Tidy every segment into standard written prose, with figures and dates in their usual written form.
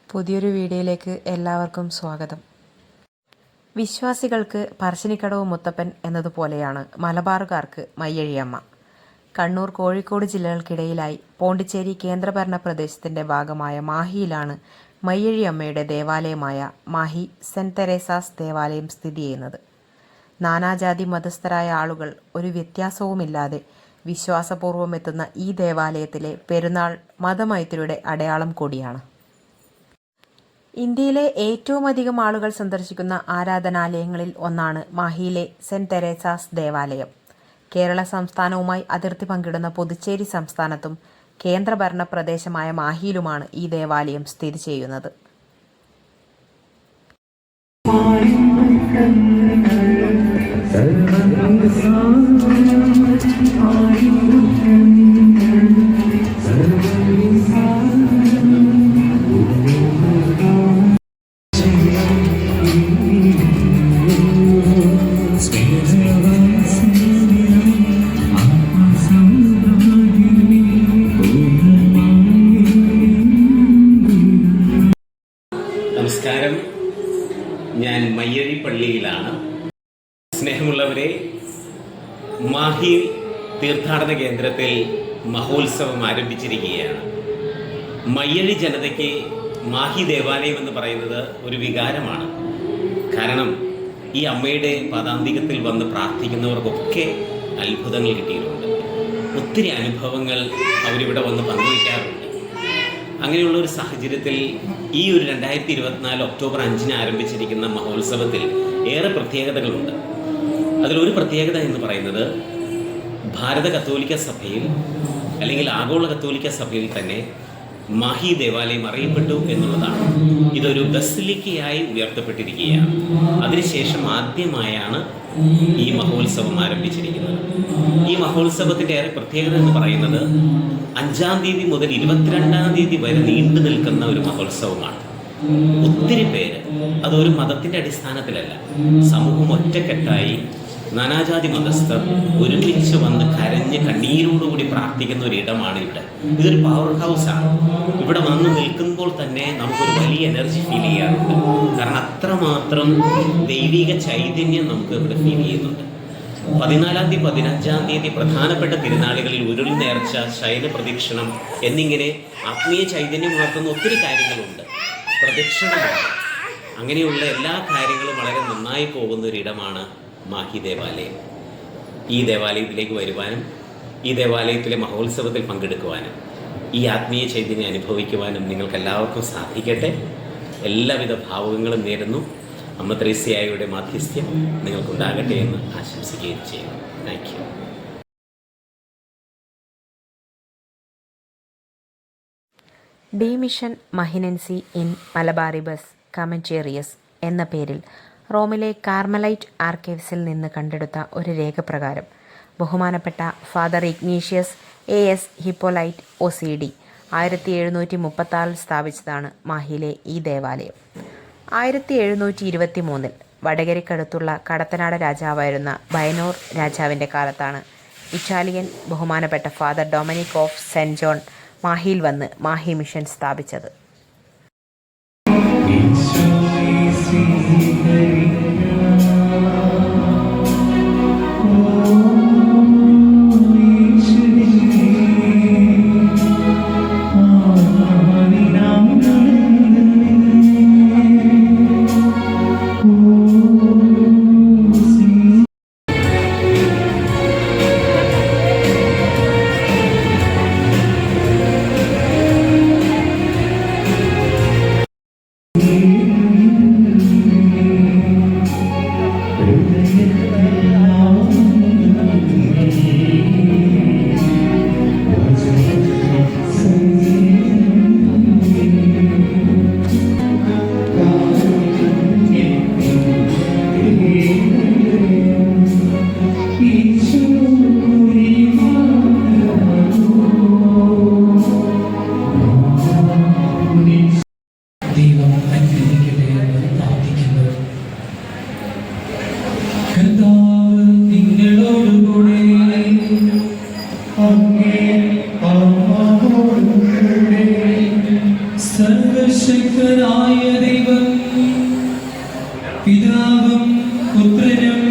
പുതിയൊരു വീഡിയോയിലേക്ക് എല്ലാവർക്കും സ്വാഗതം. വിശ്വാസികൾക്ക് പറശ്ശിനിക്കടവ് മുത്തപ്പൻ എന്നതുപോലെയാണ് മലബാറുകാർക്ക് മയ്യഴിയമ്മ. കണ്ണൂർ, കോഴിക്കോട് ജില്ലകൾക്കിടയിലായി പോണ്ടിച്ചേരി കേന്ദ്രഭരണ പ്രദേശത്തിൻ്റെ ഭാഗമായ മാഹിയിലാണ് മയ്യഴിയമ്മയുടെ ദേവാലയമായ മാഹി സെൻറ്റ് തെരേസാസ് ദേവാലയം സ്ഥിതി ചെയ്യുന്നത്. നാനാജാതി മതസ്ഥരായ ആളുകൾ ഒരു വ്യത്യാസവുമില്ലാതെ വിശ്വാസപൂർവ്വം എത്തുന്ന ഈ ദേവാലയത്തിലെ പെരുന്നാൾ മതമൈത്രിയുടെ അടയാളം കൂടിയാണ്. ഇന്ത്യയിലെ ഏറ്റവും അധികം ആളുകൾ സന്ദർശിക്കുന്ന ആരാധനാലയങ്ങളിൽ ഒന്നാണ് മാഹിയിലെ സെൻറ്റ് തെരേസാസ് ദേവാലയം. കേരള സംസ്ഥാനവുമായി അതിർത്തി പങ്കിടുന്ന പുതുച്ചേരി സംസ്ഥാനത്തും കേന്ദ്രഭരണ പ്രദേശമായ മാഹിയിലുമാണ് ഈ ദേവാലയം സ്ഥിതി ചെയ്യുന്നത്. നമസ്കാരം, ഞാൻ മയ്യഴി പള്ളിയിലാണ്. സ്നേഹമുള്ളവരെ, മാഹി തീർത്ഥാടന കേന്ദ്രത്തിൽ മഹോത്സവം ആരംഭിച്ചിരിക്കുകയാണ്. മയ്യഴി ജനതയ്ക്ക് മാഹി ദേവാലയം എന്ന് പറയുന്നത് ഒരു വികാരമാണ്. കാരണം ഈ അമ്മയുടെ പാദാന്തികത്തിൽ വന്ന് പ്രാർത്ഥിക്കുന്നവർക്കൊക്കെ അത്ഭുതങ്ങൾ കിട്ടിയിട്ടുണ്ട്. ഒത്തിരി അനുഭവങ്ങൾ അവരിവിടെ വന്ന് പങ്കുവയ്ക്കാറുണ്ട്. അങ്ങനെയുള്ള ഒരു സാഹചര്യത്തിൽ ഈ ഒരു 2024 ഒക്ടോബർ 5 ആരംഭിച്ചിരിക്കുന്ന മഹോത്സവത്തിൽ ഏറെ പ്രത്യേകതകളുണ്ട്. അതിലൊരു പ്രത്യേകത എന്ന് പറയുന്നത് ഭാരത കത്തോലിക്ക സഭയിൽ അല്ലെങ്കിൽ ആഗോള കത്തോലിക്ക സഭയിൽ തന്നെ മാഹി ദേവാലയം അറിയപ്പെട്ടു എന്നുള്ളതാണ്. ഇതൊരു ബസിലിക്കയായി ഉയർത്തപ്പെട്ടിരിക്കുകയാണ്. അതിനുശേഷം ആദ്യമായാണ് ഈ മഹോത്സവം ആരംഭിച്ചിരിക്കുന്നത്. ഈ മഹോത്സവത്തിൻ്റെ ഏറെ പ്രത്യേകത എന്ന് പറയുന്നത് 5-ാം തീയതി മുതൽ 22-ാം തീയതി വരെ നീണ്ടു നിൽക്കുന്ന ഒരു മഹോത്സവമാണ്. ഒത്തിരി പേര്, അതൊരു മതത്തിൻ്റെ അടിസ്ഥാനത്തിലല്ല, സമൂഹം ഒറ്റക്കെട്ടായി നാനാജാതി മതസ്ഥർ ഒരുമിച്ച് വന്ന് കരഞ്ഞ് കണ്ണീരോടുകൂടി പ്രാർത്ഥിക്കുന്ന ഒരിടമാണ് ഇവിടെ. ഇതൊരു പവർ ഹൗസാണ്. ഇവിടെ വന്ന് നിൽക്കുമ്പോൾ തന്നെ നമുക്കൊരു വലിയ എനർജി ഫീൽ ചെയ്യാറുണ്ട്. കാരണം അത്രമാത്രം ദൈവിക ചൈതന്യം നമുക്ക് ഇവിടെ ഫീൽ ചെയ്യുന്നുണ്ട്. 14-ാം തീയതി 15-ാം തീയതി പ്രധാനപ്പെട്ട തിരുനാളുകളിൽ ഉരുൾ നേർച്ച, ശയന പ്രദക്ഷിണം എന്നിങ്ങനെ ആത്മീയ ചൈതന്യം ഉണർത്തുന്ന ഒത്തിരി കാര്യങ്ങളുണ്ട്. പ്രദക്ഷിണമാണ്. അങ്ങനെയുള്ള എല്ലാ കാര്യങ്ങളും വളരെ നന്നായി പോകുന്ന ഒരിടമാണ് മാഹി ദേവാലയം. ഈ ദേവാലയത്തിലേക്ക് വരുവാനും ഈ ദേവാലയത്തിലെ മഹോത്സവത്തിൽ പങ്കെടുക്കുവാനും ഈ ആത്മീയ ചൈതന്യം അനുഭവിക്കുവാനും നിങ്ങൾക്കെല്ലാവർക്കും സാധിക്കട്ടെ. എല്ലാവിധ ഭാവുകങ്ങളും നേരുന്നു. അമ്മ ത്രേസ്യായുടെ മാധ്യസ്ഥ്യം നിങ്ങൾക്കുണ്ടാകട്ടെ എന്ന് ആശംസിക്കുകയും ചെയ്യുന്നു. Thank you. ഡി മിഷൻ മഹിനൻസി ഇൻ മലബാറിബസ് കമൻചേറിയസ് എന്ന പേരിൽ റോമിലെ കാർമലൈറ്റ് ആർക്കൈവ്സിൽ നിന്ന് കണ്ടെടുത്ത ഒരു രേഖ പ്രകാരം ബഹുമാനപ്പെട്ട ഫാദർ ഇഗ്നീഷ്യസ് AS ഹിപ്പോലൈറ്റ് OCD 1736 സ്ഥാപിച്ചതാണ് മാഹിയിലെ ഈ ദേവാലയം. 1723 വടകരയ്ക്കടുത്തുള്ള കടത്തനാട് രാജാവായിരുന്ന ബയനോർ രാജാവിൻ്റെ കാലത്താണ് ഇറ്റാലിയൻ ബഹുമാനപ്പെട്ട Father Dominic of Saint John മാഹിയിൽ വന്ന് മാഹി മിഷൻ സ്ഥാപിച്ചത്. സർവശക്തനായ ദൈവം പിതാവും പുത്രനും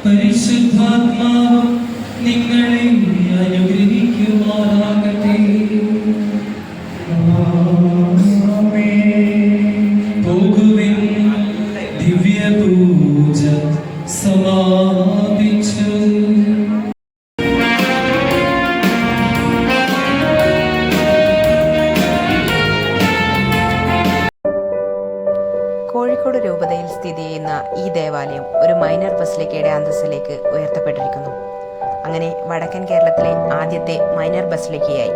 പരിശുദ്ധാത്മാവും നിങ്ങളെ അനുഗ്രഹിക്കുമാറാകട്ടെ. പോകുവിൻ, ദിവ്യപൂജ സമാപിച്ചു. കോഴിക്കോട് രൂപതയിൽ സ്ഥിതി ചെയ്യുന്ന ഈ ദേവാലയം ഒരു മൈനർ ബസിലിക്കയുടെ അന്തസ്സിലേക്ക് ഉയർത്തപ്പെട്ടിരിക്കുന്നു. അങ്ങനെ വടക്കൻ കേരളത്തിലെ ആദ്യത്തെ മൈനർ ബസിലിക്കയായി.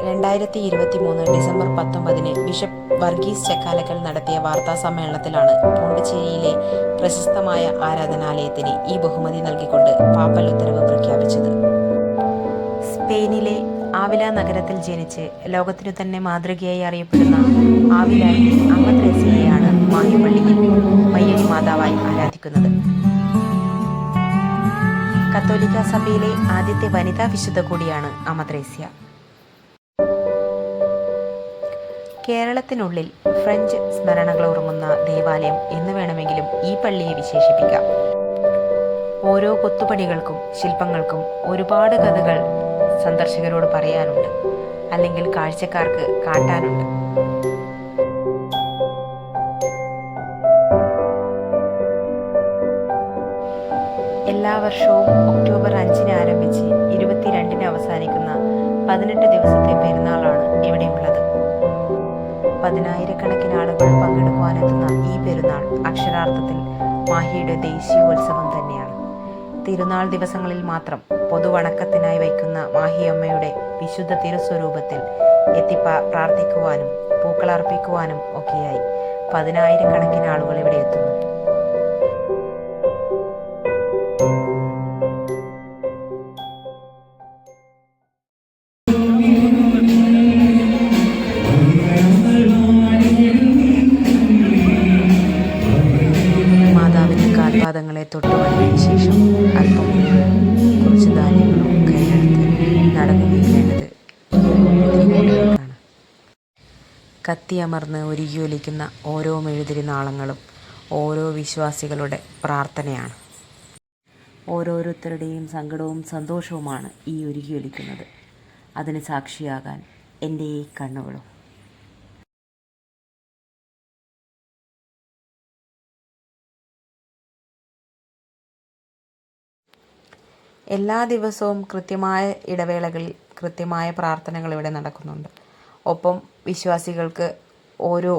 2023 ഡിസംബർ 19 ബിഷപ്പ് വർഗീസ് ചക്കാലക്കൽ നടത്തിയ വാർത്താ സമ്മേളനത്തിലാണ് പോണ്ടിച്ചേരിയിലെ പ്രശസ്തമായ ആരാധനാലയത്തിന് ഈ ബഹുമതി നൽകിക്കൊണ്ട് പാപ്പൽ ഉത്തരവ് പ്രഖ്യാപിച്ചത്. സ്പെയിനിലെ ആവില നഗരത്തിൽ ജനിച്ച് ലോകത്തിനു തന്നെ മാതൃകയായി അറിയപ്പെടുന്ന ആവിലായിലെ അമ്മ ത്രേസ്യയെയാണ് മാഹി പള്ളിയിൽ മയ്യഴി മാതാവായി ആരാധിക്കുന്നത്. കത്തോലിക്ക സഭയിലെ ആദ്യത്തെ വനിതാ വിശുദ്ധ കൂടിയാണ് അമ്മ ത്രേസ്യ. കേരളത്തിനുള്ളിൽ ഫ്രഞ്ച് സ്മരണകൾ ഉറങ്ങുന്ന ദേവാലയം എന്ന് വേണമെങ്കിലും ഈ പള്ളിയെ വിശേഷിപ്പിക്കാം. ഓരോ കൊത്തുപണികൾക്കും ശില്പങ്ങൾക്കും ഒരുപാട് കഥകൾ സന്ദർശകരോട് പറയാനുണ്ട്, അല്ലെങ്കിൽ കാഴ്ചക്കാർക്ക് കാട്ടാനുണ്ട്. എല്ലാ വർഷവും ഒക്ടോബർ 5 ആരംഭിച്ച് 22 അവസാനിക്കുന്ന 18 ദിവസത്തെ പെരുന്നാളാണ് ഇവിടെയുള്ളത്. 10,000-കണക്കിന് ആളുകൾ പങ്കെടുക്കുവാനെത്തുന്ന ഈ പെരുന്നാൾ അക്ഷരാർത്ഥത്തിൽ മാഹിയുടെ ദേശീയോത്സവം തന്നെയാണ്. തിരുനാൾ ദിവസങ്ങളിൽ മാത്രം പൊതുവണക്കത്തിനായി വയ്ക്കുന്ന മാഹിയമ്മയുടെ വിശുദ്ധ തിരുസ്വരൂപത്തിൽ എത്തി പ്രാർത്ഥിക്കുവാനും പൂക്കളർപ്പിക്കുവാനും ഒക്കെയായി 10,000-കണക്കിന് ആളുകൾ ഇവിടെ എത്തുന്നു. മാതാവിന്റെ കാൽപാദങ്ങളെ തൊട്ടുവന്നതിന് ശേഷം അല്പം കുറച്ച് ധാന്യങ്ങളും കൈയെടുത്ത് നടന്നുകയാണ്. കത്തിയമർന്ന് ഉരുകിയൊലിക്കുന്ന ഓരോ മെഴുതിരി നാളങ്ങളും ഓരോ വിശ്വാസികളുടെ പ്രാർത്ഥനയാണ്. ഓരോരുത്തരുടെയും സങ്കടവും സന്തോഷവുമാണ് ഈ ഉരുകിയൊലിക്കുന്നത്. അതിന് സാക്ഷിയാകാൻ എൻ്റെ ഈ കണ്ണുകളും. എല്ലാ ദിവസവും കൃത്യമായ ഇടവേളകളിൽ കൃത്യമായ പ്രാർത്ഥനകൾ ഇവിടെ നടക്കുന്നുണ്ട്. ഒപ്പം വിശ്വാസികൾക്ക് ഓരോ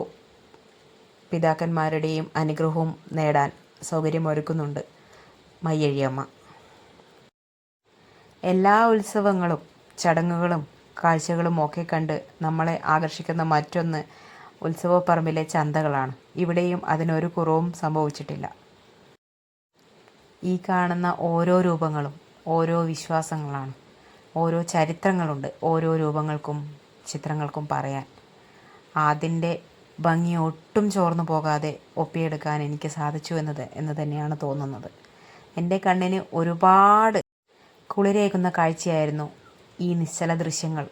പിതാക്കന്മാരുടെയും അനുഗ്രഹവും നേടാൻ സൗകര്യമൊരുക്കുന്നുണ്ട് മയ്യഴിയമ്മ. എല്ലാ ഉത്സവങ്ങളും ചടങ്ങുകളും കാഴ്ചകളും ഒക്കെ കണ്ട് നമ്മളെ ആകർഷിക്കുന്ന മറ്റൊന്ന് ഉത്സവപ്പറമ്പിലെ ചന്തകളാണ്. ഇവിടെയും അതിനൊരു കുറവും സംഭവിച്ചിട്ടില്ല. ഈ കാണുന്ന ഓരോ രൂപങ്ങളും ഓരോ വിശ്വാസങ്ങളാണ്, ഓരോ ചരിത്രങ്ങളുണ്ട് ഓരോ രൂപങ്ങൾക്കും ചിത്രങ്ങൾക്കും പറയാൻ. അതിൻ്റെ ഭംഗി ഒട്ടും ചോർന്നു പോകാതെ ഒപ്പിയെടുക്കാൻ എനിക്ക് സാധിച്ചു എന്ന് തന്നെയാണ് തോന്നുന്നത്. എൻ്റെ കണ്ണിന് ഒരുപാട് കുളിരേകുന്ന കാഴ്ചയായിരുന്നു ഈ നിശ്ചല ദൃശ്യങ്ങൾ.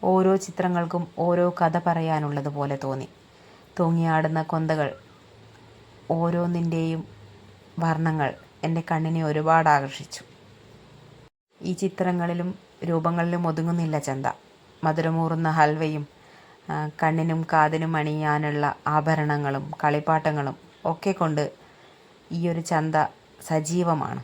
ഓരോ ചിത്രങ്ങൾക്കും ഓരോ കഥ പറയാനുള്ളതുപോലെ തോന്നി. തൂങ്ങിയാടുന്ന കൊന്തകൾ, ഓരോന്നിൻ്റെയും വർണ്ണങ്ങൾ എൻ്റെ കണ്ണിനെ ഒരുപാട് ആകർഷിച്ചു. ഈ ചിത്രങ്ങളിലും രൂപങ്ങളിലും ഒതുങ്ങുന്നില്ല ചന്ത. മധുരമൂറുന്ന ഹൽവയും കണ്ണിനും കാതിനും അണിയാനുള്ള ആഭരണങ്ങളും കളിപ്പാട്ടങ്ങളും ഒക്കെ കൊണ്ട് ഈ ഒരു ചന്ത സജീവമാണ്.